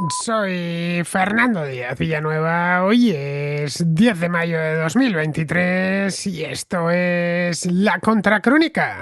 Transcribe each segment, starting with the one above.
Soy Fernando Díaz Villanueva, hoy es 10 de mayo de 2023 y esto es La Contracrónica.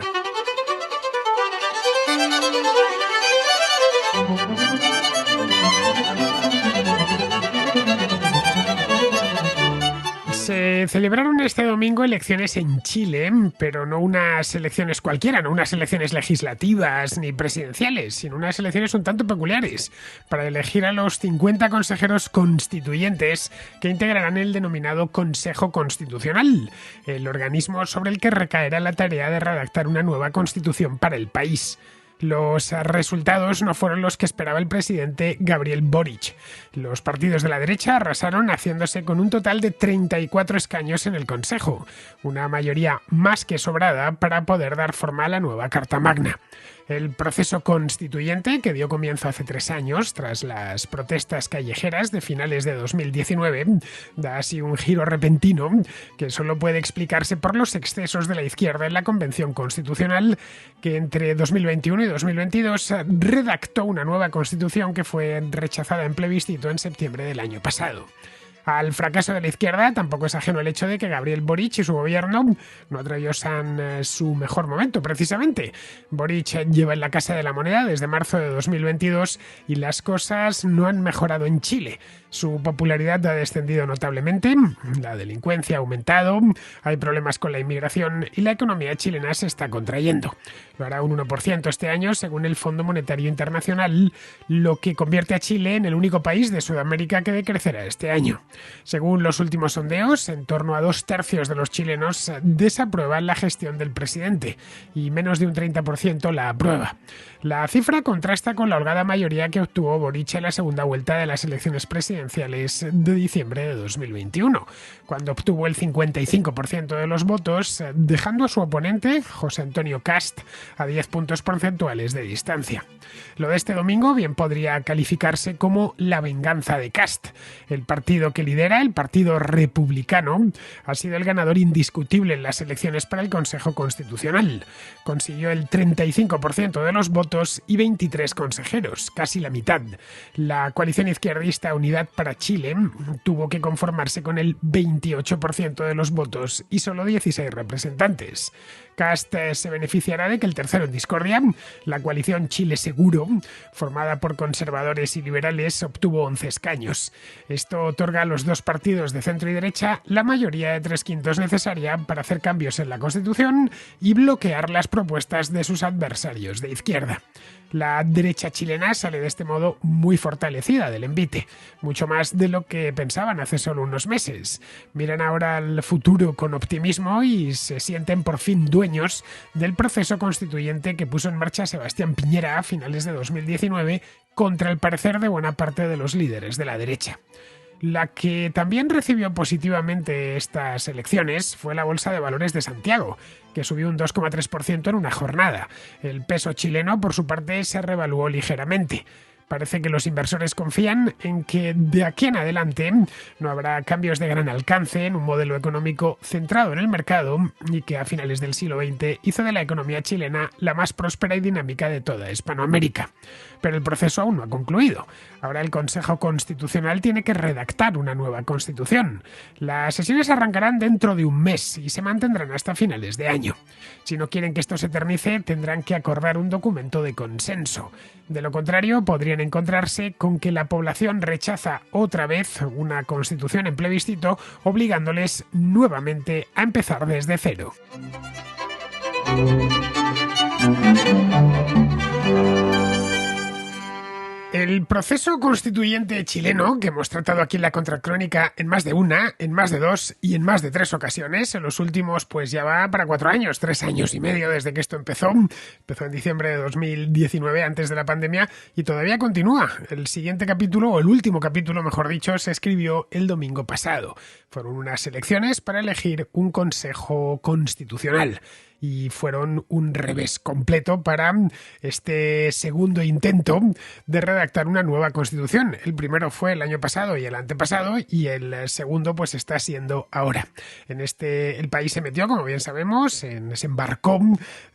Se celebraron este domingo elecciones en Chile, pero no unas elecciones cualquiera, no unas elecciones legislativas ni presidenciales, sino unas elecciones un tanto peculiares, para elegir a los 50 consejeros constituyentes que integrarán el denominado Consejo Constitucional, el organismo sobre el que recaerá la tarea de redactar una nueva constitución para el país. Los resultados no fueron los que esperaba el presidente Gabriel Boric. Los partidos de la derecha arrasaron haciéndose con un total de 34 escaños en el Consejo, una mayoría más que sobrada para poder dar forma a la nueva Carta Magna. El proceso constituyente, que dio comienzo hace 3 años, tras las protestas callejeras de finales de 2019, da así un giro repentino que solo puede explicarse por los excesos de la izquierda en la Convención Constitucional, que entre 2021 y 2022 redactó una nueva constitución que fue rechazada en plebiscito en septiembre del año pasado. Al fracaso de la izquierda tampoco es ajeno el hecho de que Gabriel Boric y su gobierno no atraviesan su mejor momento, precisamente. Boric lleva en la Casa de la Moneda desde marzo de 2022 y las cosas no han mejorado en Chile. Su popularidad ha descendido notablemente, la delincuencia ha aumentado, hay problemas con la inmigración y la economía chilena se está contrayendo. Lo hará un 1% este año, según el Fondo Monetario Internacional, lo que convierte a Chile en el único país de Sudamérica que decrecerá este año. Según los últimos sondeos, en torno a 2/3 de los chilenos desaprueban la gestión del presidente y menos de un 30% la aprueba. La cifra contrasta con la holgada mayoría que obtuvo Boric en la segunda vuelta de las elecciones presidenciales de diciembre de 2021, cuando obtuvo el 55% de los votos, dejando a su oponente, José Antonio Kast, a 10 puntos porcentuales de distancia. Lo de este domingo bien podría calificarse como la venganza de Kast. El partido que lidera, el Partido Republicano, ha sido el ganador indiscutible en las elecciones para el Consejo Constitucional. Consiguió el 35% de los votos y 23 consejeros, casi la mitad. La coalición izquierdista Unidad para Chile tuvo que conformarse con el 28% de los votos y solo 16 representantes. Kast se beneficiará de que el tercero en discordia, la coalición Chile Seguro, formada por conservadores y liberales, obtuvo 11 escaños. Esto otorga a los dos partidos de centro y derecha la mayoría de 3/5 necesaria para hacer cambios en la Constitución y bloquear las propuestas de sus adversarios de izquierda. La derecha chilena sale de este modo muy fortalecida del envite, mucho más de lo que pensaban hace solo unos meses. Miran ahora al futuro con optimismo y se sienten por fin dueños del proceso constituyente que puso en marcha Sebastián Piñera a finales de 2019 contra el parecer de buena parte de los líderes de la derecha. La que también recibió positivamente estas elecciones fue la Bolsa de Valores de Santiago, que subió un 2,3% en una jornada. El peso chileno, por su parte, se revaluó ligeramente. Parece que los inversores confían en que de aquí en adelante no habrá cambios de gran alcance en un modelo económico centrado en el mercado y que a finales del siglo XX hizo de la economía chilena la más próspera y dinámica de toda Hispanoamérica. Pero el proceso aún no ha concluido. Ahora el Consejo Constitucional tiene que redactar una nueva constitución. Las sesiones arrancarán dentro de un mes y se mantendrán hasta finales de año. Si no quieren que esto se eternice, tendrán que acordar un documento de consenso. De lo contrario, podrían encontrarse con que la población rechaza otra vez una constitución en plebiscito, obligándoles nuevamente a empezar desde cero. El proceso constituyente chileno, que hemos tratado aquí en la Contracrónica en más de una, en más de 2 y en más de 3 ocasiones, en los últimos pues ya va para 4 años, 3 años y medio desde que esto empezó. Empezó en diciembre de 2019, antes de la pandemia, y todavía continúa. El siguiente capítulo, o el último capítulo, mejor dicho, se escribió el domingo pasado. Fueron unas elecciones para elegir un Consejo Constitucional. y fueron un revés completo para este segundo intento de redactar una nueva constitución. El primero fue el año pasado y el antepasado, y el segundo pues está siendo ahora. El país se metió, como bien sabemos, se embarcó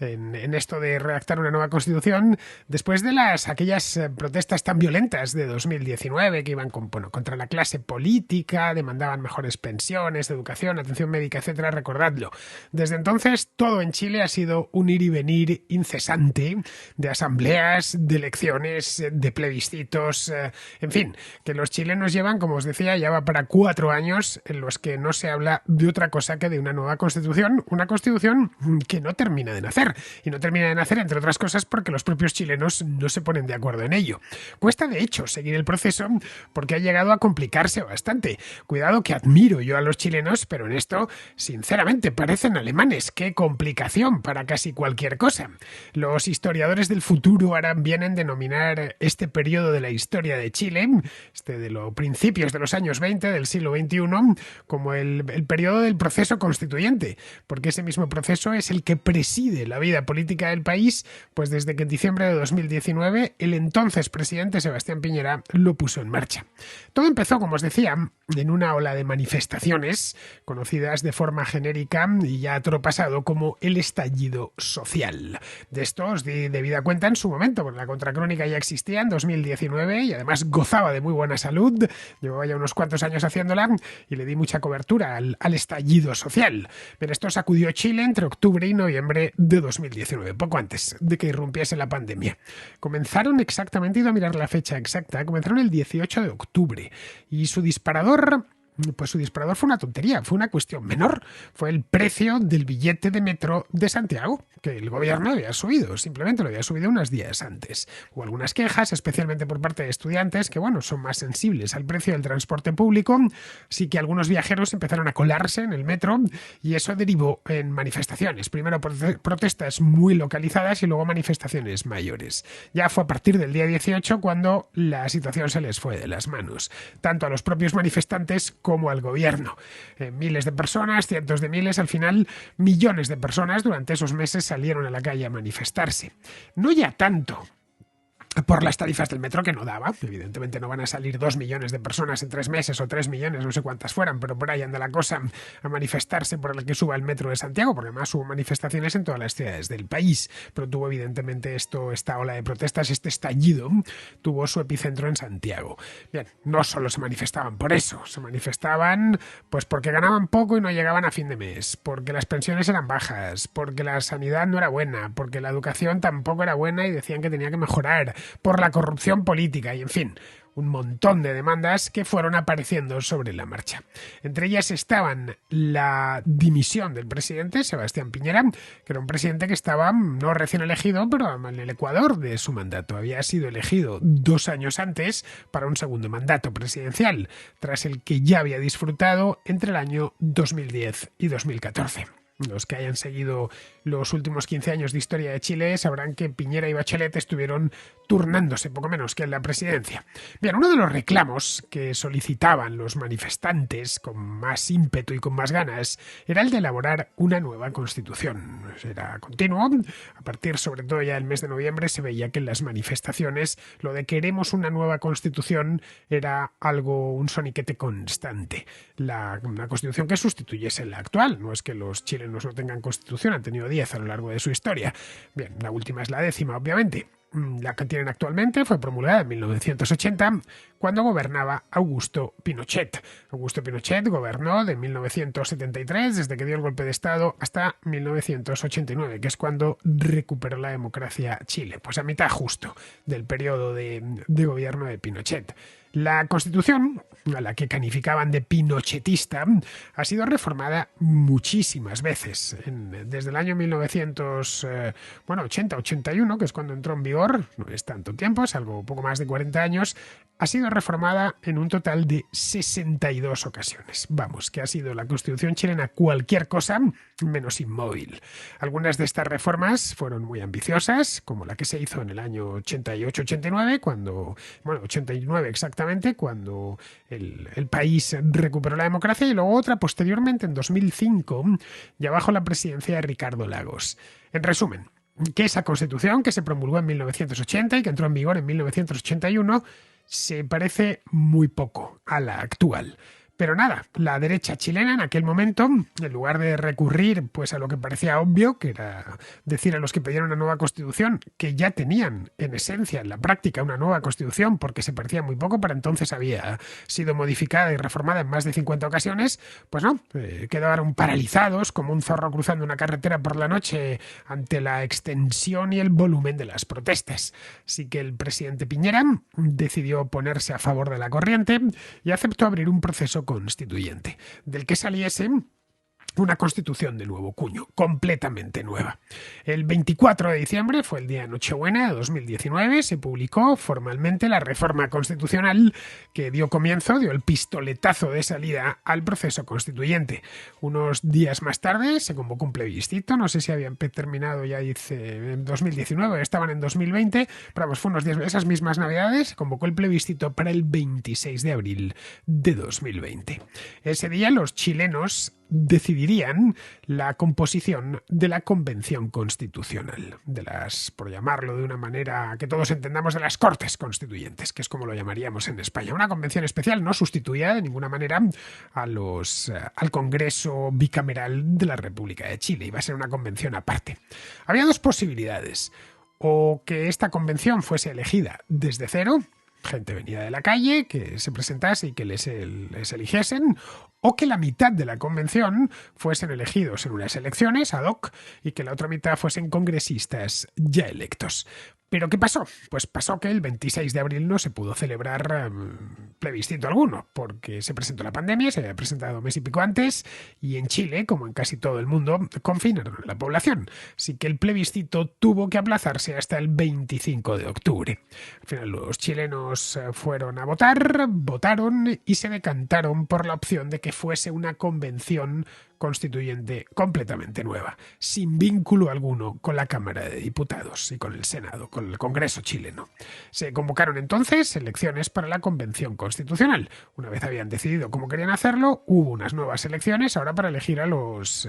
en esto de redactar una nueva constitución después de aquellas protestas tan violentas de 2019 que iban contra la clase política, demandaban mejores pensiones, educación, atención médica, etcétera. Recordadlo. Desde entonces todo en Chile ha sido un ir y venir incesante de asambleas, de elecciones, de plebiscitos, en fin, que los chilenos llevan, como os decía, ya va para 4 años en los que no se habla de otra cosa que de una nueva constitución, una constitución que no termina de nacer, y no termina de nacer entre otras cosas porque los propios chilenos no se ponen de acuerdo en ello. Cuesta de hecho seguir el proceso porque ha llegado a complicarse bastante. Cuidado que admiro yo a los chilenos, pero en esto, sinceramente, parecen alemanes. ¡Qué complicación para casi cualquier cosa! Los historiadores del futuro harán bien en denominar este periodo de la historia de Chile, de los principios de los años 20 del siglo XXI, como el periodo del proceso constituyente, porque ese mismo proceso es el que preside la vida política del país, pues desde que en diciembre de 2019 el entonces presidente Sebastián Piñera lo puso en marcha. Todo empezó, como os decía, en una ola de manifestaciones conocidas de forma genérica y ya tropasado como el estallido social. De esto os di debida cuenta en su momento, porque la contracrónica ya existía en 2019 y además gozaba de muy buena salud. Llevaba ya unos cuantos años haciéndola y le di mucha cobertura al estallido social. Pero esto sacudió Chile entre octubre y noviembre de 2019, poco antes de que irrumpiese la pandemia. Comenzaron exactamente, he ido a mirar la fecha exacta, comenzaron el 18 de octubre y su disparador fue una tontería, fue una cuestión menor. Fue el precio del billete de metro de Santiago, que el gobierno había subido, simplemente lo había subido unos días antes. Hubo algunas quejas, especialmente por parte de estudiantes, que son más sensibles al precio del transporte público, así que algunos viajeros empezaron a colarse en el metro y eso derivó en manifestaciones. Primero protestas muy localizadas y luego manifestaciones mayores. Ya fue a partir del día 18 cuando la situación se les fue de las manos, tanto a los propios manifestantes como al gobierno. Miles de personas, cientos de miles, al final millones de personas durante esos meses salieron a la calle a manifestarse. No ya tanto por las tarifas del metro, que no daba. Evidentemente no van a salir 2 millones de personas en 3 meses o 3 millones, no sé cuántas fueran, pero por ahí anda la cosa, a manifestarse por el que suba el metro de Santiago, porque además hubo manifestaciones en todas las ciudades del país, pero tuvo evidentemente esta ola de protestas, este estallido, tuvo su epicentro en Santiago. Bien, no solo se manifestaban por eso, se manifestaban pues porque ganaban poco y no llegaban a fin de mes, porque las pensiones eran bajas, porque la sanidad no era buena, porque la educación tampoco era buena y decían que tenía que mejorar, por la corrupción política y, en fin, un montón de demandas que fueron apareciendo sobre la marcha. Entre ellas estaban la dimisión del presidente Sebastián Piñera, que era un presidente que estaba no recién elegido, pero en el ecuador de su mandato. Había sido elegido 2 años antes para un segundo mandato presidencial, tras el que ya había disfrutado entre el año 2010 y 2014. Los que hayan seguido los últimos 15 años de historia de Chile sabrán que Piñera y Bachelet estuvieron turnándose poco menos que en la presidencia. Bien, uno de los reclamos que solicitaban los manifestantes con más ímpetu y con más ganas era el de elaborar una nueva constitución. Era continuo. A partir sobre todo ya del mes de noviembre se veía que en las manifestaciones lo de queremos una nueva constitución era un soniquete constante. Una constitución que sustituyese la actual. No es que los chilenos no tengan constitución, han tenido 10 a lo largo de su historia. Bien, la última es la 10ª, obviamente. La que tienen actualmente fue promulgada en 1980, cuando gobernaba Augusto Pinochet. Augusto Pinochet gobernó de 1973, desde que dio el golpe de Estado, hasta 1989, que es cuando recuperó la democracia Chile, pues a mitad justo del periodo de gobierno de Pinochet. La Constitución, a la que calificaban de pinochetista, ha sido reformada muchísimas veces. Desde el año 1980-81, que es cuando entró en vigor, no es tanto tiempo, es algo poco más de 40 años, ha sido reformada en un total de 62 ocasiones. Vamos, que ha sido la Constitución chilena cualquier cosa menos inmóvil. Algunas de estas reformas fueron muy ambiciosas, como la que se hizo en el año 88-89, 89 exactamente, justamente cuando el país recuperó la democracia, y luego otra posteriormente en 2005, ya bajo la presidencia de Ricardo Lagos. En resumen, que esa constitución que se promulgó en 1980 y que entró en vigor en 1981 se parece muy poco a la actual. Pero nada, la derecha chilena en aquel momento, en lugar de recurrir pues a lo que parecía obvio, que era decir a los que pedían una nueva constitución, que ya tenían en esencia, en la práctica, una nueva constitución, porque se parecía muy poco, para entonces había sido modificada y reformada en más de 50 ocasiones, pues no, quedaron paralizados como un zorro cruzando una carretera por la noche ante la extensión y el volumen de las protestas. Así que el presidente Piñera decidió ponerse a favor de la corriente y aceptó abrir un proceso constituyente, del que saliese una constitución de nuevo cuño, completamente nueva. El 24 de diciembre, fue el día de Nochebuena de 2019, se publicó formalmente la reforma constitucional que dio el pistoletazo de salida al proceso constituyente. Unos días más tarde se convocó un plebiscito, no sé si habían terminado ya en 2019, estaban en 2020, pero vamos, fue unos días, esas mismas navidades, se convocó el plebiscito para el 26 de abril de 2020. Ese día los chilenos decidirían la composición de la Convención Constitucional, de las, por llamarlo de una manera que todos entendamos, de las Cortes Constituyentes, que es como lo llamaríamos en España. Una convención especial no sustituía de ninguna manera al Congreso bicameral de la República de Chile, iba a ser una convención aparte. Había dos posibilidades: o que esta convención fuese elegida desde cero, gente venida de la calle, que se presentase y que les eligiesen, o que la mitad de la convención fuesen elegidos en unas elecciones ad hoc y que la otra mitad fuesen congresistas ya electos. ¿Pero qué pasó? Pues pasó que el 26 de abril no se pudo celebrar plebiscito alguno, porque se presentó la pandemia, se había presentado mes y pico antes, y en Chile, como en casi todo el mundo, confinaron a la población. Así que el plebiscito tuvo que aplazarse hasta el 25 de octubre. Al final los chilenos fueron a votar, votaron y se decantaron por la opción de que fuese una convención constituyente completamente nueva, sin vínculo alguno con la Cámara de Diputados y con el Senado, con el Congreso chileno. Se convocaron entonces elecciones para la Convención Constitucional. Una vez habían decidido cómo querían hacerlo, hubo unas nuevas elecciones ahora para elegir a los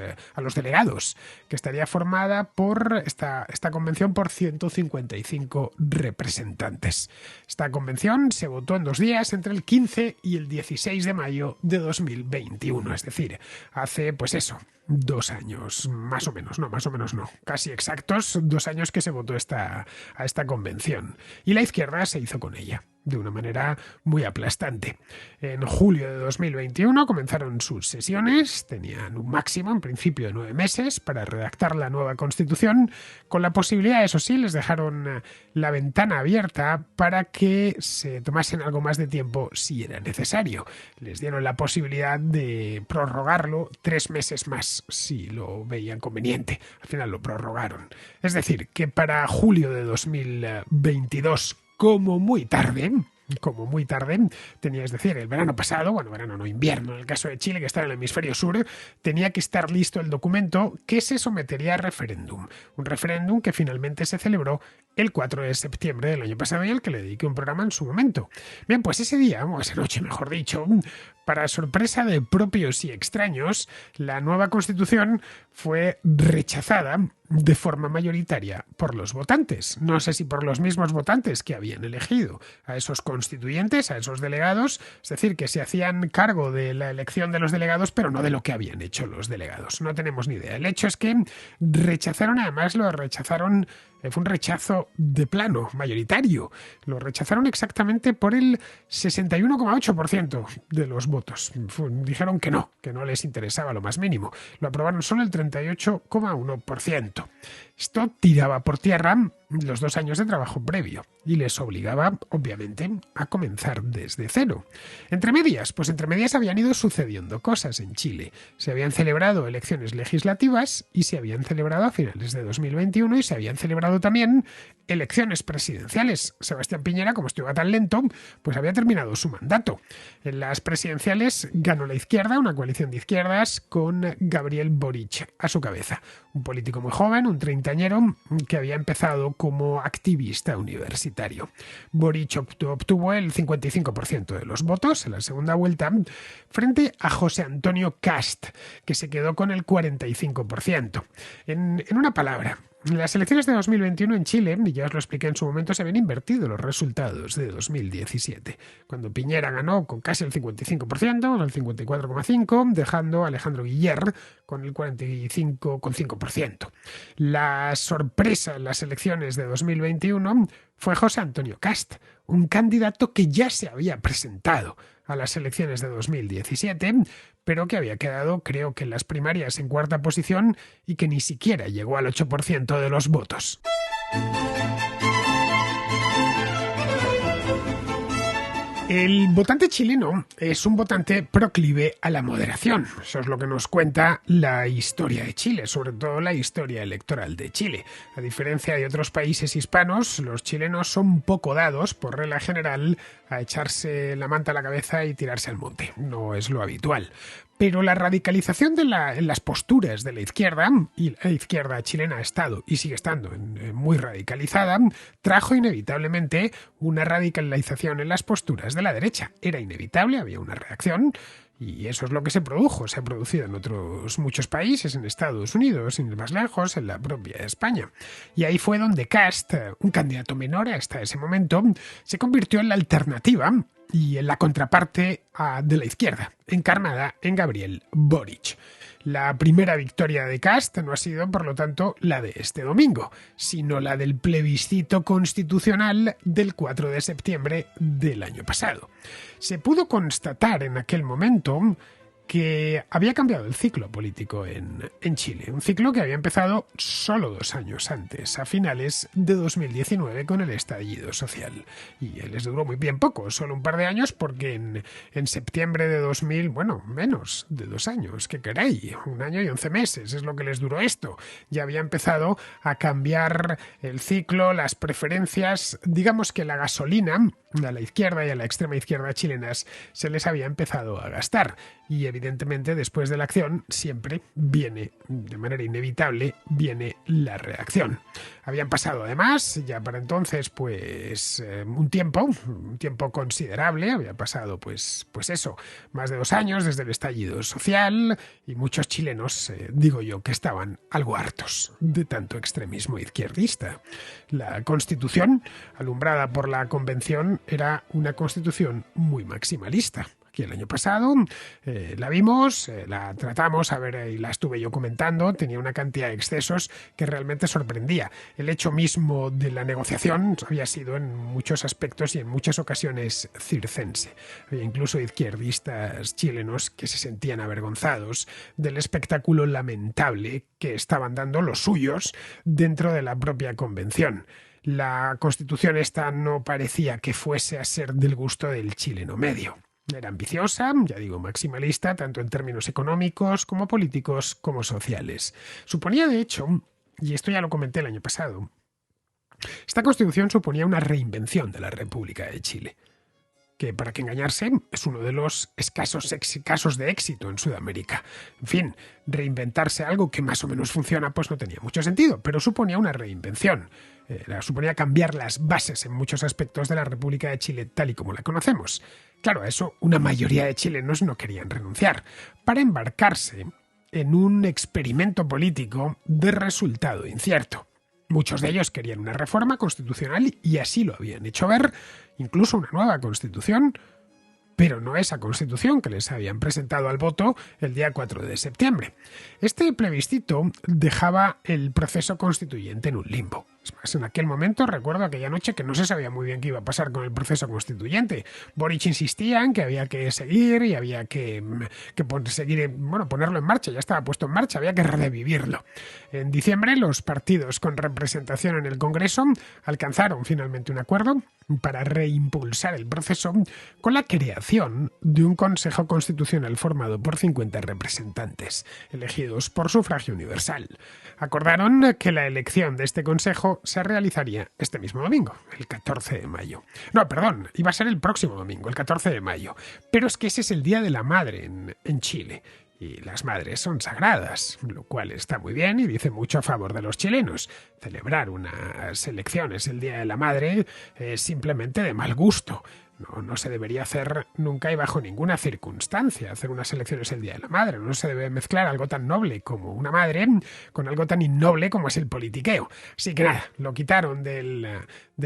delegados, que estaría formada por esta convención por 155 representantes. Esta convención se votó en 2 días, entre el 15 y el 16 de mayo de 2021, es decir, hace pues eso, 2 años, más o menos no, casi exactos 2 años que se votó a esta convención. Y la izquierda se hizo con ella de una manera muy aplastante. En julio de 2021 comenzaron sus sesiones, tenían un máximo, en principio, de 9 meses para redactar la nueva Constitución, con la posibilidad, eso sí, les dejaron la ventana abierta para que se tomasen algo más de tiempo si era necesario. Les dieron la posibilidad de prorrogarlo 3 meses más, si lo veían conveniente. Al final lo prorrogaron. Es decir, que para julio de 2022, como muy tarde, tenía, es decir, el verano pasado, bueno, verano no, invierno, en el caso de Chile, que está en el hemisferio sur, tenía que estar listo el documento que se sometería a referéndum. Un referéndum que finalmente se celebró el 4 de septiembre del año pasado y al que le dediqué un programa en su momento. Bien, pues ese día, o esa noche mejor dicho, para sorpresa de propios y extraños, la nueva Constitución fue rechazada de forma mayoritaria por los votantes. No sé si por los mismos votantes que habían elegido a esos constituyentes, a esos delegados, es decir, que se hacían cargo de la elección de los delegados, pero no de lo que habían hecho los delegados. No tenemos ni idea. El hecho es que rechazaron, además lo rechazaron, fue un rechazo de plano, mayoritario. Lo rechazaron exactamente por el 61,8% de los votos. Dijeron que no les interesaba lo más mínimo. Lo aprobaron solo el 38,1%. Esto tiraba por tierra los 2 años de trabajo previo y les obligaba, obviamente, a comenzar desde cero. Entre medias habían ido sucediendo cosas en Chile. Se habían celebrado elecciones legislativas y se habían celebrado a finales de 2021 y se habían celebrado también elecciones presidenciales. Sebastián Piñera, como estuvo tan lento, pues había terminado su mandato. En las presidenciales ganó la izquierda, una coalición de izquierdas con Gabriel Boric a su cabeza. Un político muy joven, un treintañero, que había empezado como activista universitario. Boric obtuvo el 55% de los votos en la segunda vuelta frente a José Antonio Cast, que se quedó con el 45%. En una palabra, en las elecciones de 2021 en Chile, y ya os lo expliqué en su momento, se habían invertido los resultados de 2017, cuando Piñera ganó con casi el 55%, el 54,5%, dejando a Alejandro Guillermo con el 45,5%. La sorpresa en las elecciones de 2021 fue José Antonio Cast, un candidato que ya se había presentado a las elecciones de 2017, pero que había quedado, creo que en las primarias, en cuarta posición y que ni siquiera llegó al 8% de los votos. El votante chileno es un votante proclive a la moderación. Eso es lo que nos cuenta la historia de Chile, sobre todo la historia electoral de Chile. A diferencia de otros países hispanos, los chilenos son poco dados, por regla general, a echarse la manta a la cabeza y tirarse al monte. No es lo habitual. Pero la radicalización en las posturas de la izquierda, y la izquierda chilena ha estado y sigue estando muy radicalizada, trajo inevitablemente una radicalización en las posturas de la derecha. Era inevitable, había una reacción, y eso es lo que se produjo. Se ha producido en otros muchos países, en Estados Unidos, sin ir más lejos, en la propia España. Y ahí fue donde Kast, un candidato menor hasta ese momento, se convirtió en la alternativa y en la contraparte de la izquierda, encarnada en Gabriel Boric. La primera victoria de Kast no ha sido, por lo tanto, la de este domingo, sino la del plebiscito constitucional del 4 de septiembre del año pasado. Se pudo constatar en aquel momento que había cambiado el ciclo político en Chile, un ciclo que había empezado solo 2 años antes, a finales de 2019, con el estallido social. Y les duró muy bien poco, solo un par de años, porque en septiembre de 2000, bueno, menos de 2 años, ¿qué queréis? 1 año y 11 meses es lo que les duró esto. Ya había empezado a cambiar el ciclo, las preferencias, digamos que la gasolina a la izquierda y a la extrema izquierda chilenas se les había empezado a gastar. Y evidentemente después de la acción siempre viene, de manera inevitable, viene la reacción. Habían pasado además, ya para entonces, pues un tiempo considerable, había pasado pues eso, más de 2 años desde el estallido social, y muchos chilenos, digo yo, que estaban algo hartos de tanto extremismo izquierdista. La Constitución, alumbrada por la Convención, era una Constitución muy maximalista. Aquí el año pasado la vimos, la tratamos, y la estuve yo comentando, tenía una cantidad de excesos que realmente sorprendía. El hecho mismo de la negociación había sido en muchos aspectos y en muchas ocasiones circense. Había incluso izquierdistas chilenos que se sentían avergonzados del espectáculo lamentable que estaban dando los suyos dentro de la propia convención. La Constitución esta no parecía que fuese a ser del gusto del chileno medio. Era ambiciosa, ya digo, maximalista, tanto en términos económicos como políticos como sociales. Suponía, de hecho, y esto ya lo comenté el año pasado, esta Constitución suponía una reinvención de la República de Chile, que, para que engañarse, es uno de los escasos casos de éxito en Sudamérica. En fin, reinventarse algo que más o menos funciona pues no tenía mucho sentido, pero suponía una reinvención. Suponía cambiar las bases en muchos aspectos de la República de Chile tal y como la conocemos. Claro, a eso una mayoría de chilenos no querían renunciar, para embarcarse en un experimento político de resultado incierto. Muchos de ellos querían una reforma constitucional y así lo habían hecho ver, incluso una nueva constitución, pero no esa constitución que les habían presentado al voto el día 4 de septiembre. Este plebiscito dejaba el proceso constituyente en un limbo. Es más, en aquel momento recuerdo aquella noche que no se sabía muy bien qué iba a pasar con el proceso constituyente. Boric insistía en que había que seguir y había que ponerlo en marcha. Ya estaba puesto en marcha, había que revivirlo. En diciembre, los partidos con representación en el Congreso alcanzaron finalmente un acuerdo para reimpulsar el proceso con la creación de un Consejo Constitucional formado por 50 representantes, elegidos por sufragio universal. Acordaron que la elección de este Consejo se realizaría este mismo domingo, el 14 de mayo. No, perdón, iba a ser el próximo domingo, el 14 de mayo. Pero es que ese es el Día de la Madre en Chile. y las madres son sagradas, lo cual está muy bien y dice mucho a favor de los chilenos. Celebrar unas elecciones el Día de la Madre es simplemente de mal gusto. No se debería hacer nunca y bajo ninguna circunstancia hacer unas elecciones el Día de la Madre. No se debe mezclar algo tan noble como una madre con algo tan innoble como es el politiqueo. Así que nada, lo quitaron del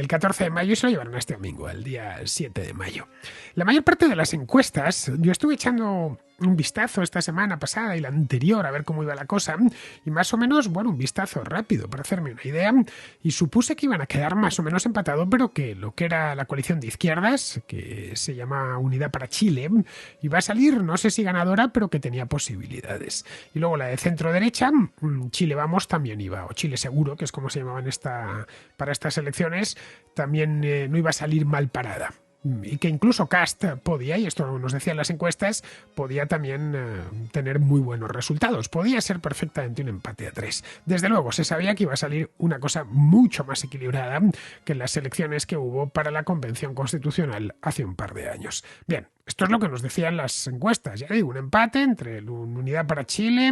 14 de mayo y se lo llevaron a este domingo, el día 7 de mayo. La mayor parte de las encuestas, yo estuve echando un vistazo esta semana pasada y la anterior a ver cómo iba la cosa y más o menos, bueno, un vistazo rápido para hacerme una idea y supuse que iban a quedar más o menos empatados, pero que lo que era la coalición de izquierdas, que se llama Unidad para Chile, iba a salir, no sé si ganadora, pero que tenía posibilidades. Y luego la de centro derecha, Chile Vamos también iba, o Chile Seguro, que es como se llamaban para estas elecciones, también no iba a salir mal parada. Y que incluso Kast podía, y esto nos decían las encuestas, podía también tener muy buenos resultados. Podía ser perfectamente un empate a 3. Desde luego, se sabía que iba a salir una cosa mucho más equilibrada que en las elecciones que hubo para la Convención Constitucional hace un par de años. Bien, esto es lo que nos decían las encuestas. Ya digo, un empate entre la Unidad para Chile,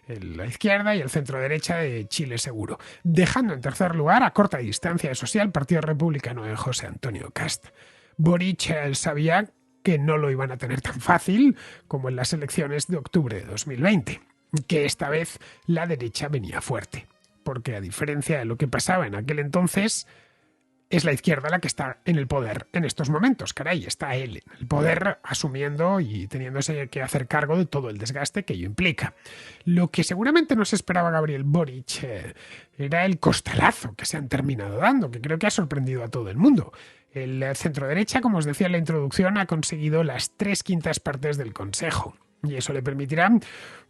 la izquierda y el centro derecha de Chile Seguro. Dejando en tercer lugar, a corta distancia, eso sí, al Partido Republicano de José Antonio Kast. Boric sabía que no lo iban a tener tan fácil como en las elecciones de octubre de 2020, que esta vez la derecha venía fuerte, porque a diferencia de lo que pasaba en aquel entonces, es la izquierda la que está en el poder en estos momentos. Caray, está él en el poder asumiendo y teniéndose que hacer cargo de todo el desgaste que ello implica. Lo que seguramente no se esperaba Gabriel Boric era el costalazo que se han terminado dando, que creo que ha sorprendido a todo el mundo. El centro-derecha, como os decía en la introducción, ha conseguido las 3/5 partes del Consejo. Y eso le permitirá,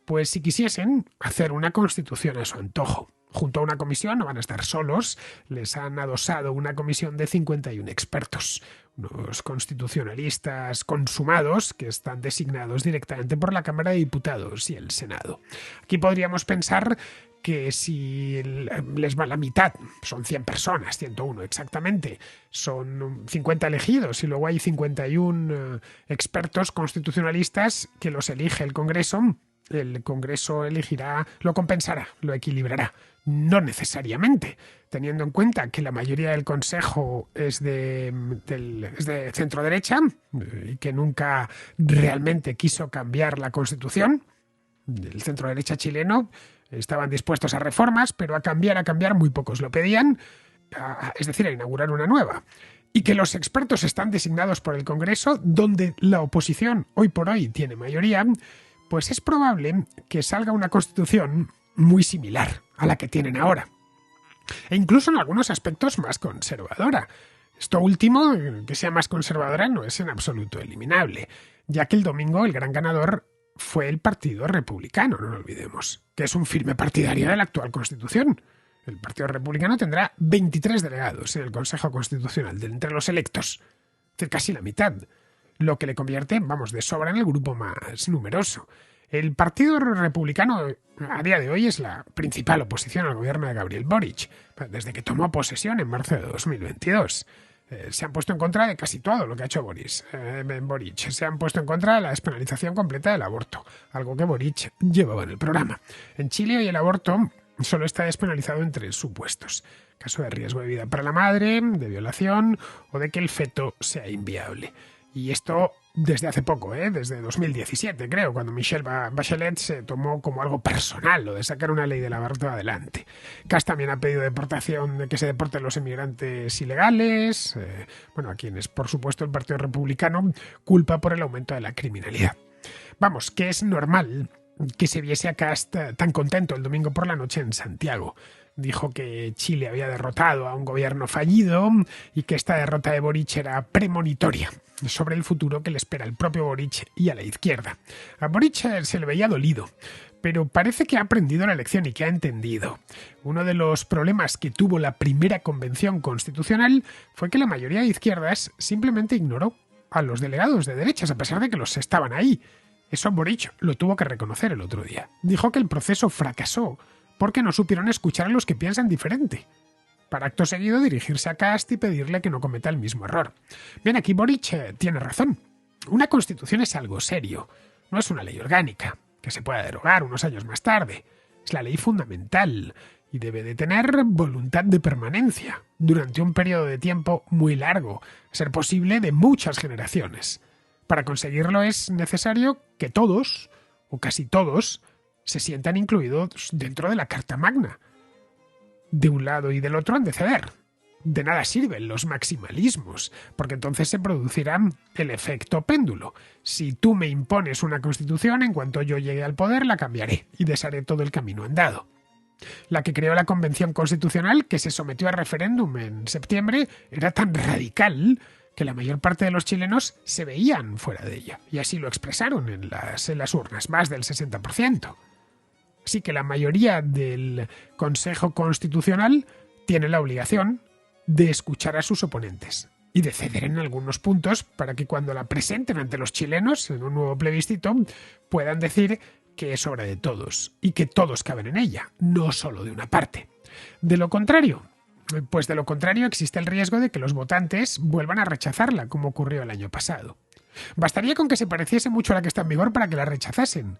pues si quisiesen, hacer una constitución a su antojo. Junto a una comisión, no van a estar solos, les han adosado una comisión de 51 expertos, unos constitucionalistas consumados que están designados directamente por la Cámara de Diputados y el Senado. Aquí podríamos pensar que si les va la mitad, son 100 personas, 101 exactamente, son 50 elegidos y luego hay 51 expertos constitucionalistas que los elige el Congreso elegirá, lo compensará, lo equilibrará. No necesariamente, teniendo en cuenta que la mayoría del Consejo es de centro derecha y que nunca realmente quiso cambiar la Constitución. El centro derecha chileno estaban dispuestos a reformas, pero a cambiar muy pocos lo pedían, es decir, a inaugurar una nueva. Y que los expertos están designados por el Congreso, donde la oposición hoy por hoy tiene mayoría, pues es probable que salga una constitución muy similar a la que tienen ahora. E incluso en algunos aspectos más conservadora. Esto último, que sea más conservadora, no es en absoluto eliminable, ya que el domingo el gran ganador fue el Partido Republicano, no lo olvidemos, que es un firme partidario de la actual Constitución. El Partido Republicano tendrá 23 delegados en el Consejo Constitucional entre los electos, es decir, casi la mitad, lo que le convierte, de sobra en el grupo más numeroso. El Partido Republicano a día de hoy es la principal oposición al gobierno de Gabriel Boric, desde que tomó posesión en marzo de 2022. Se han puesto en contra de casi todo lo que ha hecho Boric. Se han puesto en contra de la despenalización completa del aborto, algo que Boric llevaba en el programa. En Chile hoy el aborto solo está despenalizado en 3 supuestos: caso de riesgo de vida para la madre, de violación o de que el feto sea inviable. Y esto desde hace poco, desde 2017 creo, cuando Michelle Bachelet se tomó como algo personal lo de sacar una ley del aborto adelante. Kast también ha pedido que se deporten los inmigrantes ilegales, a quienes por supuesto el Partido Republicano culpa por el aumento de la criminalidad. Que es normal que se viese a Kast tan contento el domingo por la noche en Santiago. Dijo que Chile había derrotado a un gobierno fallido y que esta derrota de Boric era premonitoria sobre el futuro que le espera al propio Boric y a la izquierda. A Boric se le veía dolido, pero parece que ha aprendido la lección y que ha entendido. Uno de los problemas que tuvo la primera convención constitucional fue que la mayoría de izquierdas simplemente ignoró a los delegados de derechas, a pesar de que los estaban ahí. Eso Boric lo tuvo que reconocer el otro día. Dijo que el proceso fracasó porque no supieron escuchar a los que piensan diferente, para acto seguido dirigirse a Kast y pedirle que no cometa el mismo error. Bien, aquí Boric tiene razón. Una constitución es algo serio, no es una ley orgánica, que se pueda derogar unos años más tarde. Es la ley fundamental y debe de tener voluntad de permanencia durante un periodo de tiempo muy largo, a ser posible de muchas generaciones. Para conseguirlo es necesario que todos, o casi todos, se sientan incluidos dentro de la Carta Magna. De un lado y del otro han de ceder. De nada sirven los maximalismos, porque entonces se producirá el efecto péndulo. Si tú me impones una constitución, en cuanto yo llegue al poder la cambiaré y desharé todo el camino andado. La que creó la Convención Constitucional, que se sometió a referéndum en septiembre, era tan radical que la mayor parte de los chilenos se veían fuera de ella, y así lo expresaron en las urnas, más del 60%. Así que la mayoría del Consejo Constitucional tiene la obligación de escuchar a sus oponentes y de ceder en algunos puntos para que cuando la presenten ante los chilenos en un nuevo plebiscito puedan decir que es obra de todos y que todos caben en ella, no solo de una parte. De lo contrario existe el riesgo de que los votantes vuelvan a rechazarla, como ocurrió el año pasado. Bastaría con que se pareciese mucho a la que está en vigor para que la rechazasen,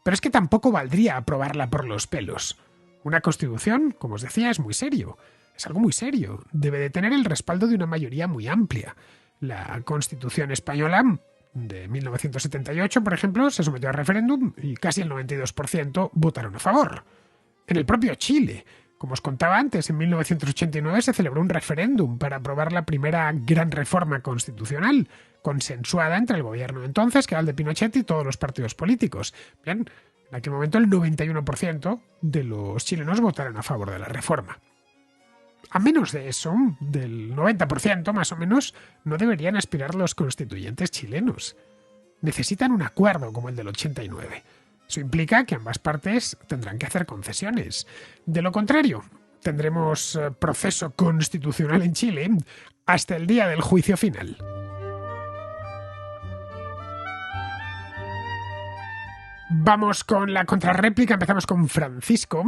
pero es que tampoco valdría aprobarla por los pelos. Una constitución, como os decía, es muy serio. Es algo muy serio. Debe de tener el respaldo de una mayoría muy amplia. La Constitución española de 1978, por ejemplo, se sometió a referéndum y casi el 92% votaron a favor. En el propio Chile, como os contaba antes, en 1989 se celebró un referéndum para aprobar la primera gran reforma constitucional, consensuada entre el gobierno de entonces, que era el de Pinochet, y todos los partidos políticos. Bien, en aquel momento el 91% de los chilenos votaron a favor de la reforma. A menos de eso, del 90% más o menos, no deberían aspirar los constituyentes chilenos. Necesitan un acuerdo como el del 89. Eso implica que ambas partes tendrán que hacer concesiones. De lo contrario, tendremos proceso constitucional en Chile hasta el día del juicio final. Vamos con la contrarréplica, empezamos con Francisco,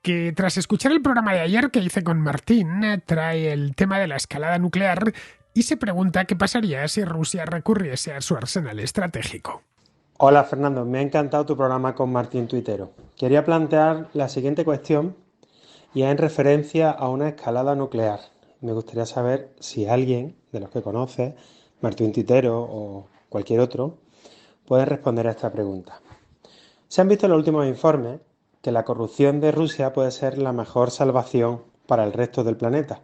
que tras escuchar el programa de ayer que hice con Martín, trae el tema de la escalada nuclear y se pregunta qué pasaría si Rusia recurriese a su arsenal estratégico. Hola Fernando, me ha encantado tu programa con Martín Tuitero. Quería plantear la siguiente cuestión y es en referencia a una escalada nuclear. Me gustaría saber si alguien de los que conoces, Martín Tuitero o cualquier otro, puede responder a esta pregunta. Se han visto en los últimos informes que la corrupción de Rusia puede ser la mejor salvación para el resto del planeta.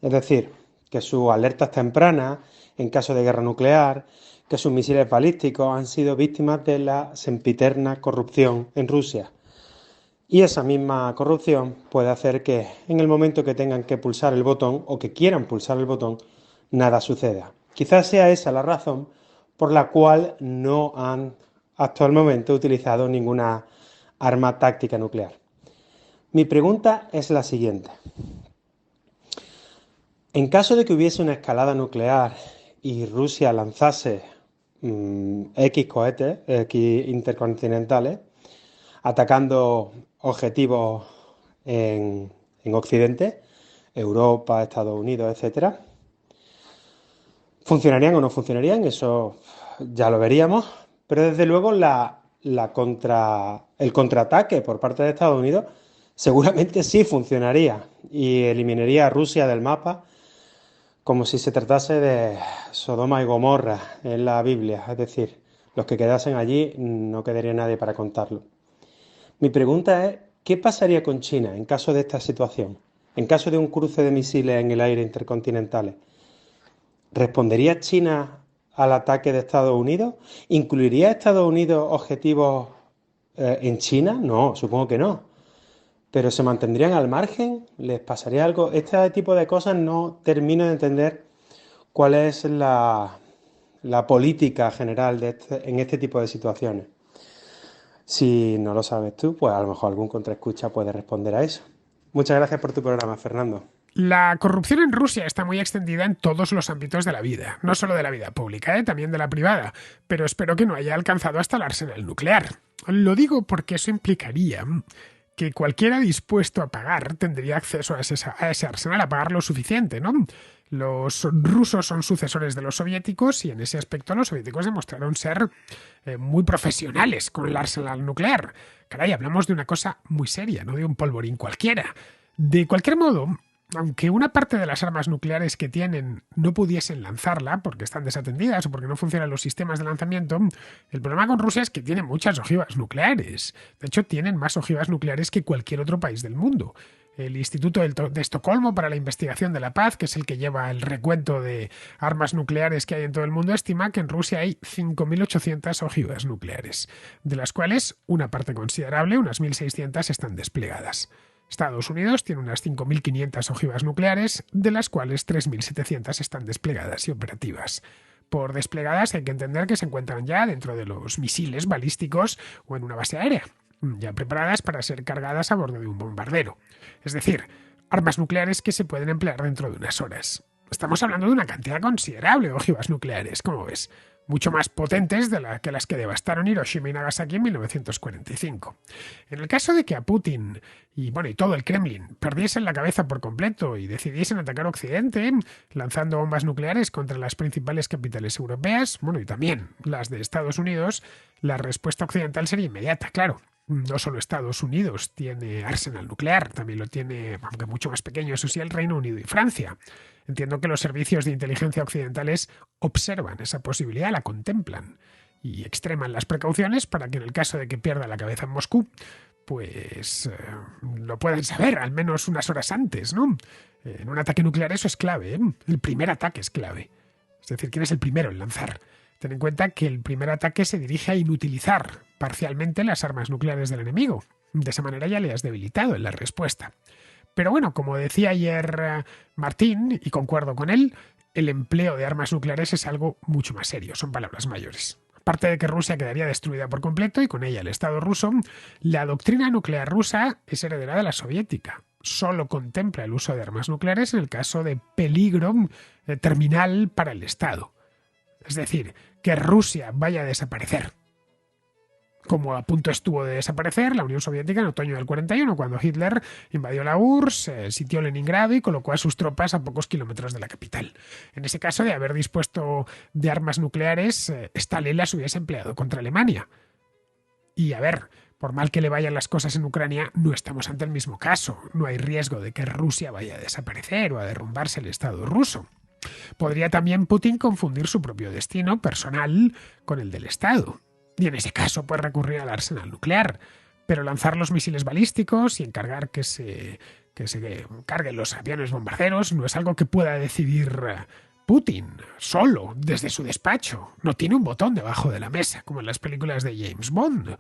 Es decir, que sus alertas tempranas en caso de guerra nuclear, que sus misiles balísticos han sido víctimas de la sempiterna corrupción en Rusia. Y esa misma corrupción puede hacer que en el momento que tengan que pulsar el botón o que quieran pulsar el botón, nada suceda. Quizás sea esa la razón por la cual no han hasta el momento utilizado ninguna arma táctica nuclear. Mi pregunta es la siguiente. En caso de que hubiese una escalada nuclear y Rusia lanzase X cohetes, X intercontinentales, atacando objetivos en Occidente, Europa, Estados Unidos, etc., ¿funcionarían o no funcionarían? Eso ya lo veríamos. Pero desde luego el contraataque por parte de Estados Unidos seguramente sí funcionaría y eliminaría a Rusia del mapa como si se tratase de Sodoma y Gomorra en la Biblia. Es decir, los que quedasen allí no quedaría nadie para contarlo. Mi pregunta es, ¿qué pasaría con China en caso de esta situación? En caso de un cruce de misiles en el aire intercontinentales, ¿respondería China al ataque de Estados Unidos? ¿Incluiría Estados Unidos objetivos en China? No, supongo que no. ¿Pero se mantendrían al margen? ¿Les pasaría algo? Este tipo de cosas no termino de entender cuál es la política general en este tipo de situaciones. Si no lo sabes tú, pues a lo mejor algún contraescucha puede responder a eso. Muchas gracias por tu programa, Fernando. La corrupción en Rusia está muy extendida en todos los ámbitos de la vida, no solo de la vida pública, también de la privada, pero espero que no haya alcanzado hasta el arsenal nuclear. Lo digo porque eso implicaría que cualquiera dispuesto a pagar tendría acceso a ese arsenal, a pagar lo suficiente, ¿no? Los rusos son sucesores de los soviéticos y en ese aspecto los soviéticos demostraron ser muy profesionales con el arsenal nuclear. Caray, hablamos de una cosa muy seria, no de un polvorín cualquiera. De cualquier modo, aunque una parte de las armas nucleares que tienen no pudiesen lanzarla porque están desatendidas o porque no funcionan los sistemas de lanzamiento, el problema con Rusia es que tiene muchas ojivas nucleares. De hecho, tienen más ojivas nucleares que cualquier otro país del mundo. El Instituto de Estocolmo para la Investigación de la Paz, que es el que lleva el recuento de armas nucleares que hay en todo el mundo, estima que en Rusia hay 5.800 ojivas nucleares, de las cuales una parte considerable, unas 1.600, están desplegadas. Estados Unidos tiene unas 5.500 ojivas nucleares, de las cuales 3.700 están desplegadas y operativas. Por desplegadas hay que entender que se encuentran ya dentro de los misiles balísticos o en una base aérea, ya preparadas para ser cargadas a bordo de un bombardero. Es decir, armas nucleares que se pueden emplear dentro de unas horas. Estamos hablando de una cantidad considerable de ojivas nucleares, como ves, mucho más potentes que las que devastaron Hiroshima y Nagasaki en 1945. En el caso de que a Putin y todo el Kremlin perdiesen la cabeza por completo y decidiesen atacar Occidente, lanzando bombas nucleares contra las principales capitales europeas, y también las de Estados Unidos, la respuesta occidental sería inmediata, claro. No solo Estados Unidos tiene arsenal nuclear, también lo tiene, aunque mucho más pequeño, eso sí, el Reino Unido y Francia. Entiendo que los servicios de inteligencia occidentales observan esa posibilidad, la contemplan y extreman las precauciones para que en el caso de que pierda la cabeza en Moscú, pues lo puedan saber al menos unas horas antes, ¿no? En un ataque nuclear eso es clave, ¿eh? El primer ataque es clave. Es decir, ¿quién es el primero en lanzar? Ten en cuenta que el primer ataque se dirige a inutilizar parcialmente las armas nucleares del enemigo. De esa manera ya le has debilitado en la respuesta. Pero como decía ayer Martín, y concuerdo con él, el empleo de armas nucleares es algo mucho más serio, son palabras mayores. Aparte de que Rusia quedaría destruida por completo y con ella el Estado ruso, la doctrina nuclear rusa es heredera de la soviética. Solo contempla el uso de armas nucleares en el caso de peligro terminal para el Estado. Es decir, que Rusia vaya a desaparecer. Como a punto estuvo de desaparecer la Unión Soviética en otoño del 41, cuando Hitler invadió la URSS, sitió Leningrado y colocó a sus tropas a pocos kilómetros de la capital. En ese caso, de haber dispuesto de armas nucleares, Stalin las hubiese empleado contra Alemania. Y por mal que le vayan las cosas en Ucrania, no estamos ante el mismo caso. No hay riesgo de que Rusia vaya a desaparecer o a derrumbarse el Estado ruso. Podría también Putin confundir su propio destino personal con el del Estado. Y en ese caso puede recurrir al arsenal nuclear. Pero lanzar los misiles balísticos y encargar que se carguen los aviones bombarderos no es algo que pueda decidir Putin solo, desde su despacho. No tiene un botón debajo de la mesa, como en las películas de James Bond,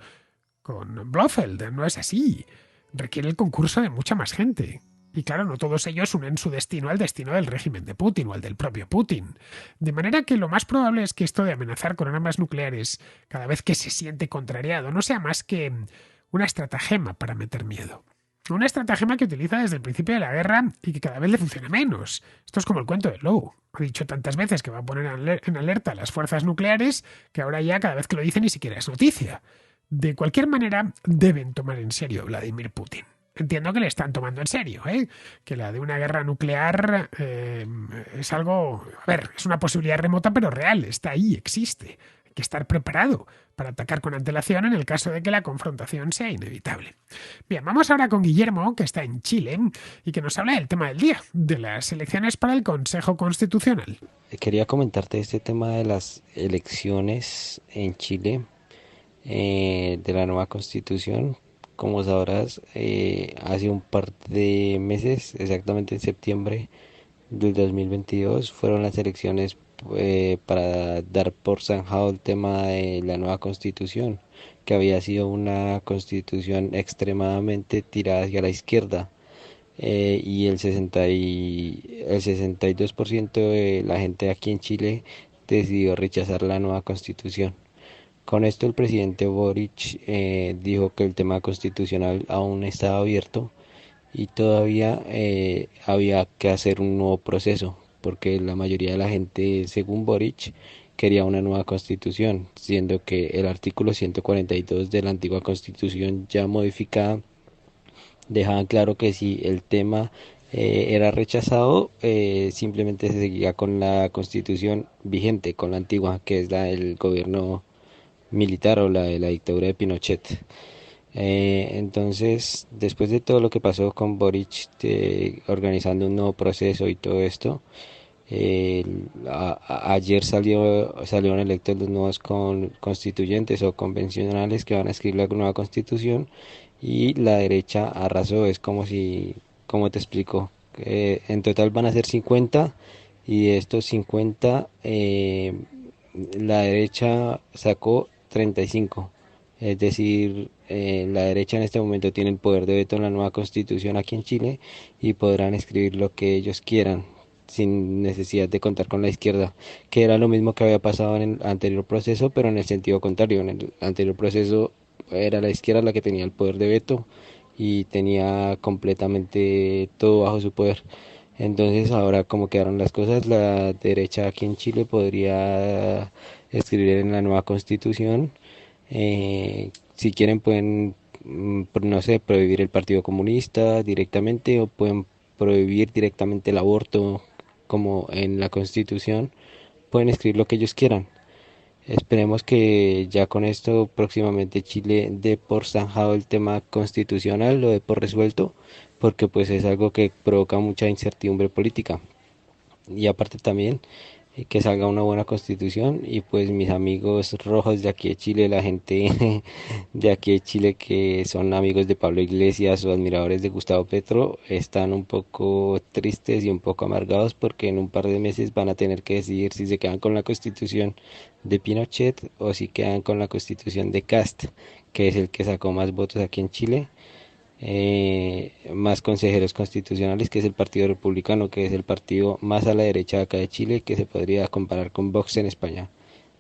con Blofeld. No es así. Requiere el concurso de mucha más gente. Y claro, no todos ellos unen su destino al destino del régimen de Putin o al del propio Putin. De manera que lo más probable es que esto de amenazar con armas nucleares cada vez que se siente contrariado no sea más que una estratagema para meter miedo. Una estratagema que utiliza desde el principio de la guerra y que cada vez le funciona menos. Esto es como el cuento del lobo. Ha dicho tantas veces que va a poner en alerta a las fuerzas nucleares que ahora ya cada vez que lo dice ni siquiera es noticia. De cualquier manera, deben tomar en serio a Vladimir Putin. Entiendo que le están tomando en serio, que la de una guerra nuclear es algo... es una posibilidad remota pero real, está ahí, existe. Hay que estar preparado para atacar con antelación en el caso de que la confrontación sea inevitable. Bien, vamos ahora con Guillermo, que está en Chile y que nos habla del tema del día, de las elecciones para el Consejo Constitucional. Quería comentarte este tema de las elecciones en Chile, de la nueva constitución. Como sabrás, hace un par de meses, exactamente en septiembre del 2022, fueron las elecciones para dar por zanjado el tema de la nueva constitución, que había sido una constitución extremadamente tirada hacia la izquierda. Y el 62% de la gente aquí en Chile decidió rechazar la nueva constitución. Con esto el presidente Boric dijo que el tema constitucional aún estaba abierto y todavía había que hacer un nuevo proceso, porque la mayoría de la gente, según Boric, quería una nueva constitución, siendo que el artículo 142 de la antigua constitución ya modificada dejaba claro que si el tema era rechazado, simplemente se seguía con la constitución vigente, con la antigua, que es la del gobierno militar o la de la dictadura de Pinochet. Entonces, después de todo lo que pasó con Boric, organizando un nuevo proceso y todo esto, ayer salieron electos los nuevos constituyentes o convencionales que van a escribir la nueva constitución y la derecha arrasó. Es como si, como te explico, en total van a ser 50 y de estos 50 la derecha sacó 35. Es decir, la derecha en este momento tiene el poder de veto en la nueva constitución aquí en Chile y podrán escribir lo que ellos quieran sin necesidad de contar con la izquierda, que era lo mismo que había pasado en el anterior proceso, pero en el sentido contrario. En el anterior proceso era la izquierda la que tenía el poder de veto y tenía completamente todo bajo su poder. Entonces ahora como quedaron las cosas, la derecha aquí en Chile podría escribir en la nueva constitución. Si quieren pueden, no sé, prohibir el Partido Comunista directamente o pueden prohibir directamente el aborto como en la Constitución. Pueden escribir lo que ellos quieran. Esperemos que ya con esto próximamente Chile dé por zanjado el tema constitucional, lo dé por resuelto, porque pues es algo que provoca mucha incertidumbre política. Y aparte también que salga una buena constitución y pues mis amigos rojos de aquí de Chile, la gente de aquí de Chile que son amigos de Pablo Iglesias o admiradores de Gustavo Petro, están un poco tristes y un poco amargados porque en un par de meses van a tener que decidir si se quedan con la constitución de Pinochet o si quedan con la constitución de Cast, que es el que sacó más votos aquí en Chile, más consejeros constitucionales, que es el Partido Republicano, que es el partido más a la derecha de acá de Chile, que se podría comparar con Vox en España.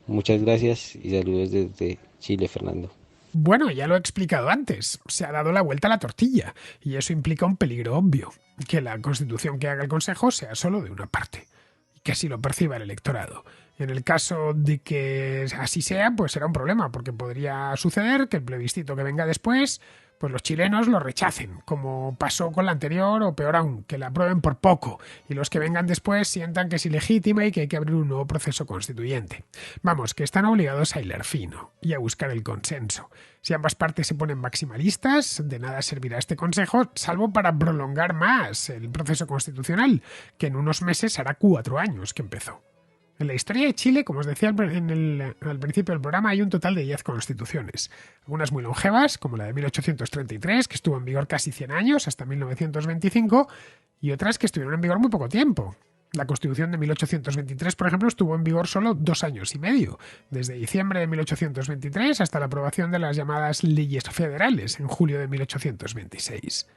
Muchas gracias y saludos desde Chile, Fernando. Bueno, ya lo he explicado antes, se ha dado la vuelta a la tortilla y eso implica un peligro obvio, que la constitución que haga el Consejo sea solo de una parte y que así lo perciba el electorado. En el caso de que así sea, pues será un problema, porque podría suceder que el plebiscito que venga después, pues los chilenos lo rechacen, como pasó con la anterior, o peor aún, que la aprueben por poco, y los que vengan después sientan que es ilegítima y que hay que abrir un nuevo proceso constituyente. Vamos, que están obligados a hilar fino y a buscar el consenso. Si ambas partes se ponen maximalistas, de nada servirá este consejo, salvo para prolongar más el proceso constitucional, que en unos meses hará 4 años que empezó. En la historia de Chile, como os decía al principio del programa, hay un total de 10 constituciones. Algunas muy longevas, como la de 1833, que estuvo en vigor casi 100 años, hasta 1925, y otras que estuvieron en vigor muy poco tiempo. La Constitución de 1823, por ejemplo, estuvo en vigor solo 2 años y medio, desde diciembre de 1823 hasta la aprobación de las llamadas leyes federales en julio de 1826.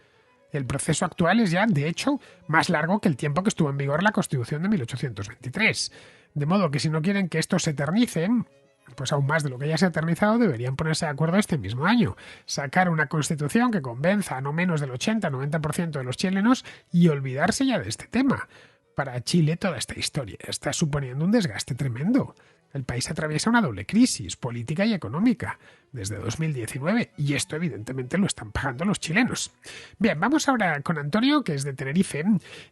El proceso actual es ya, de hecho, más largo que el tiempo que estuvo en vigor la Constitución de 1823. De modo que si no quieren que esto se eternice, pues aún más de lo que ya se ha eternizado, deberían ponerse de acuerdo este mismo año. Sacar una constitución que convenza a no menos del 80-90% de los chilenos y olvidarse ya de este tema. Para Chile toda esta historia está suponiendo un desgaste tremendo. El país atraviesa una doble crisis, política y económica, desde 2019, y esto evidentemente lo están pagando los chilenos. Bien, vamos ahora con Antonio, que es de Tenerife,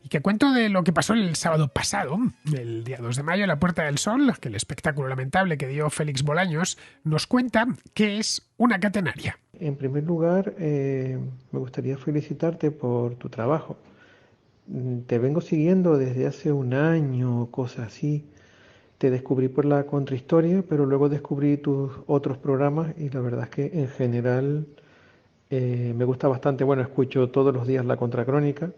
y que cuento de lo que pasó el sábado pasado, el día 2 de mayo, en la Puerta del Sol, que el espectáculo lamentable que dio Félix Bolaños nos cuenta qué es una catenaria. En primer lugar, me gustaría felicitarte por tu trabajo. Te vengo siguiendo desde hace un año, cosas así. Te descubrí por la contrahistoria, pero luego descubrí tus otros programas y la verdad es que en general me gusta bastante. Bueno, escucho todos los días la Contracrónica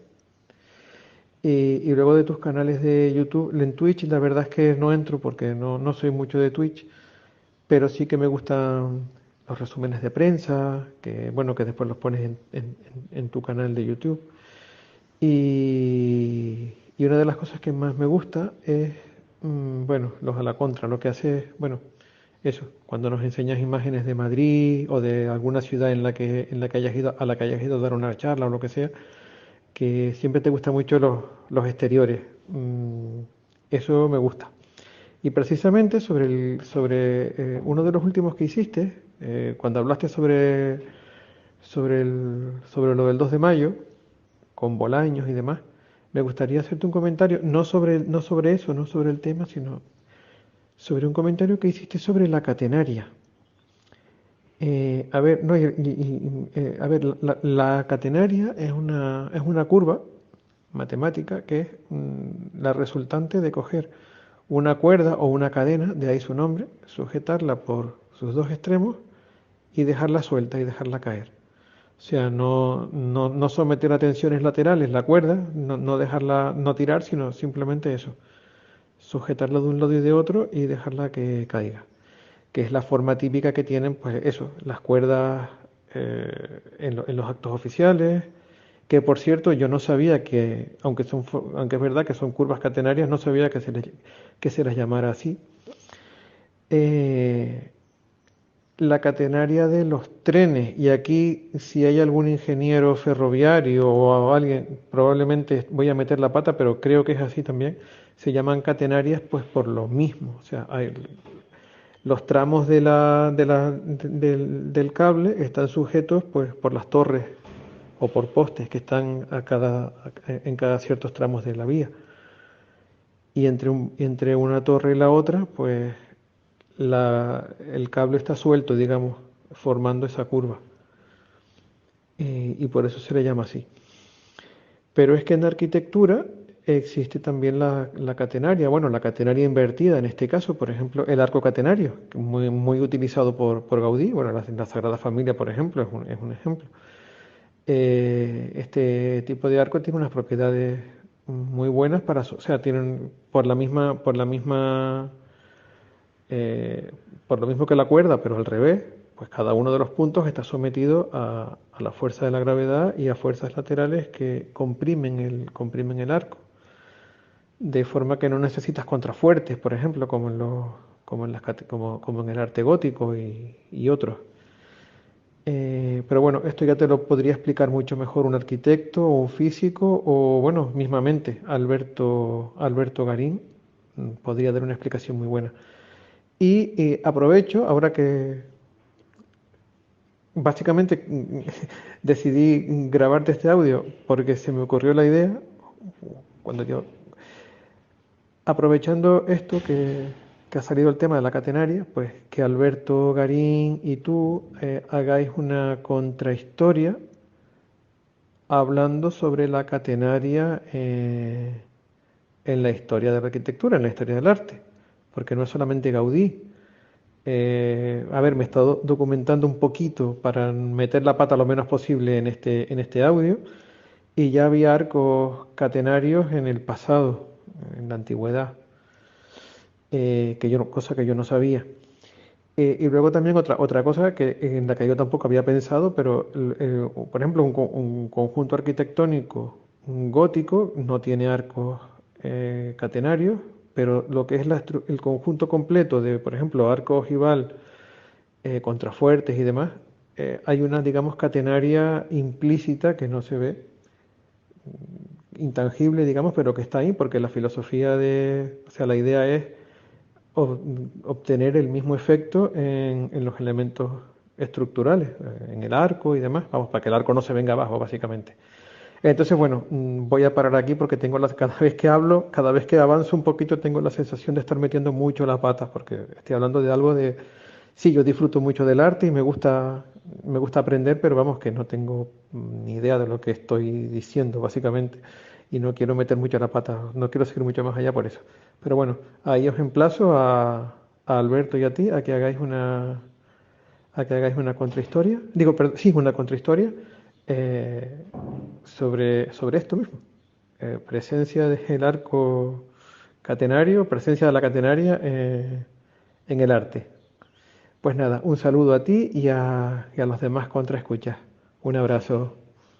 y luego de tus canales de YouTube, en Twitch, la verdad es que no entro porque no soy mucho de Twitch, pero sí que me gustan los resúmenes de prensa, que bueno, que después los pones en tu canal de YouTube. Y una de las cosas que más me gusta es, bueno, los a la contra, lo que hace es, bueno, eso, cuando nos enseñas imágenes de Madrid o de alguna ciudad en la que hayas ido, a la que hayas ido a dar una charla o lo que sea, que siempre te gustan mucho los exteriores. Eso me gusta. Y precisamente sobre uno de los últimos que hiciste, cuando hablaste sobre lo del 2 de mayo, con Bolaños y demás, Me gustaría hacerte un comentario, no sobre eso, no sobre el tema, sino sobre un comentario que hiciste sobre la catenaria. A ver, no, a ver, la catenaria es una curva matemática que es la resultante de coger una cuerda o una cadena, de ahí su nombre, sujetarla por sus dos extremos y dejarla suelta y dejarla caer. O sea, no someter a tensiones laterales la cuerda, no dejarla no tirar, sino simplemente eso, sujetarla de un lado y de otro y dejarla que caiga, que es la forma típica que tienen, pues eso, las cuerdas en los actos oficiales, que por cierto yo no sabía que, aunque es verdad que son curvas catenarias, no sabía que se las llamara así. Eh, la catenaria de los trenes, y aquí si hay algún ingeniero ferroviario o alguien, probablemente voy a meter la pata, pero creo que es así también, se llaman catenarias pues por lo mismo, o sea, los tramos del cable están sujetos pues por las torres o por postes que están en cada ciertos tramos de la vía. Y entre una torre y la otra, pues el cable está suelto, digamos, formando esa curva. Y por eso se le llama así. Pero es que en arquitectura existe también la catenaria, bueno, la catenaria invertida en este caso, por ejemplo, el arco catenario, que es muy, muy utilizado por Gaudí, bueno, la Sagrada Familia, por ejemplo, es un ejemplo. Este tipo de arco tiene unas propiedades muy buenas o sea, tienen eh, por lo mismo que la cuerda, pero al revés, pues cada uno de los puntos está sometido a la fuerza de la gravedad y a fuerzas laterales que comprimen el arco, de forma que no necesitas contrafuertes, por ejemplo, como en el arte gótico y otros. Pero bueno, esto ya te lo podría explicar mucho mejor un arquitecto o un físico o, bueno, mismamente Alberto Garín podría dar una explicación muy buena. Y aprovecho, ahora que básicamente decidí grabarte este audio porque se me ocurrió la idea, cuando yo, aprovechando esto que ha salido el tema de la catenaria, pues que Alberto Garín y tú hagáis una contrahistoria hablando sobre la catenaria en la historia de la arquitectura, en la historia del arte, porque no es solamente Gaudí. A ver, me he estado documentando un poquito para meter la pata lo menos posible en este audio, y ya había arcos catenarios en el pasado, en la antigüedad, cosa que yo no sabía. Y luego también otra cosa en la que yo tampoco había pensado, pero por ejemplo un conjunto arquitectónico gótico no tiene arcos catenarios, pero lo que es el conjunto completo de, por ejemplo, arco ojival, contrafuertes y demás, hay una, digamos, catenaria implícita que no se ve, intangible, digamos, pero que está ahí porque la filosofía o sea, la idea es obtener el mismo efecto en los elementos estructurales, en el arco y demás, vamos, para que el arco no se venga abajo, básicamente. Entonces, bueno, voy a parar aquí porque cada vez que hablo, cada vez que avanzo un poquito, tengo la sensación de estar metiendo mucho las patas, porque estoy hablando de algo de... Sí, yo disfruto mucho del arte y me gusta aprender, pero vamos, que no tengo ni idea de lo que estoy diciendo, básicamente, y no quiero meter mucho la pata, no quiero seguir mucho más allá por eso. Pero bueno, ahí os emplazo a Alberto y a ti a que hagáis una contrahistoria, digo, perdón, sí, una contrahistoria eh, sobre esto mismo. Presencia del arco catenario, presencia de la catenaria en el arte. Pues nada, un saludo a ti y a los demás contraescuchas. Un abrazo.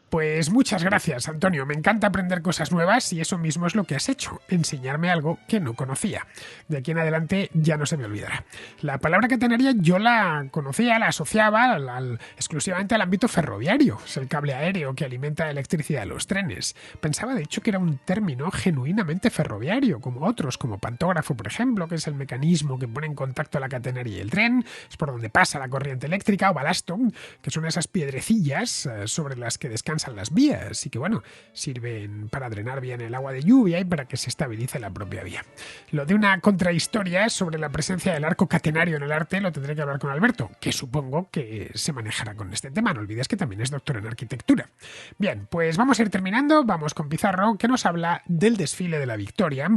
Pues muchas gracias, Antonio. Me encanta aprender cosas nuevas y eso mismo es lo que has hecho, enseñarme algo que no conocía. De aquí en adelante ya no se me olvidará. La palabra catenaria yo la conocía, la asociaba exclusivamente al ámbito ferroviario. Es el cable aéreo que alimenta la electricidad de los trenes. Pensaba de hecho que era un término genuinamente ferroviario, como otros, como pantógrafo, por ejemplo, que es el mecanismo que pone en contacto la catenaria y el tren, es por donde pasa la corriente eléctrica, o balasto, que son esas piedrecillas sobre las que descansa descansan las vías y que, bueno, sirven para drenar bien el agua de lluvia y para que se estabilice la propia vía. Lo de una contrahistoria sobre la presencia del arco catenario en el arte lo tendré que hablar con Alberto, que supongo que se manejará con este tema. No olvides que también es doctor en arquitectura. Bien, pues vamos a ir terminando. Vamos con Pizarro, que nos habla del desfile de la victoria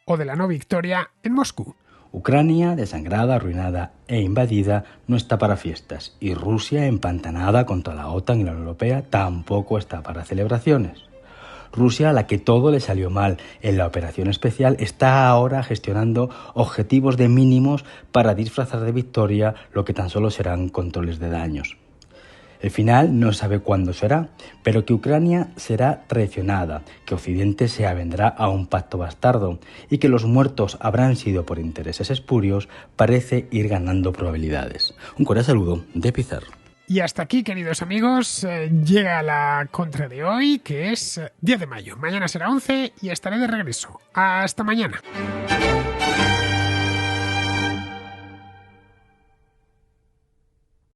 o de la no victoria en Moscú. Ucrania, desangrada, arruinada e invadida, no está para fiestas, y Rusia, empantanada contra la OTAN y la Unión Europea, tampoco está para celebraciones. Rusia, a la que todo le salió mal en la operación especial, está ahora gestionando objetivos de mínimos para disfrazar de victoria lo que tan solo serán controles de daños. El final no sabe cuándo será, pero que Ucrania será traicionada, que Occidente se avendrá a un pacto bastardo y que los muertos habrán sido por intereses espurios parece ir ganando probabilidades. Un cordial saludo de Pizarro. Y hasta aquí, queridos amigos, llega la contra de hoy, que es 10 de mayo. Mañana será 11 y estaré de regreso. Hasta mañana.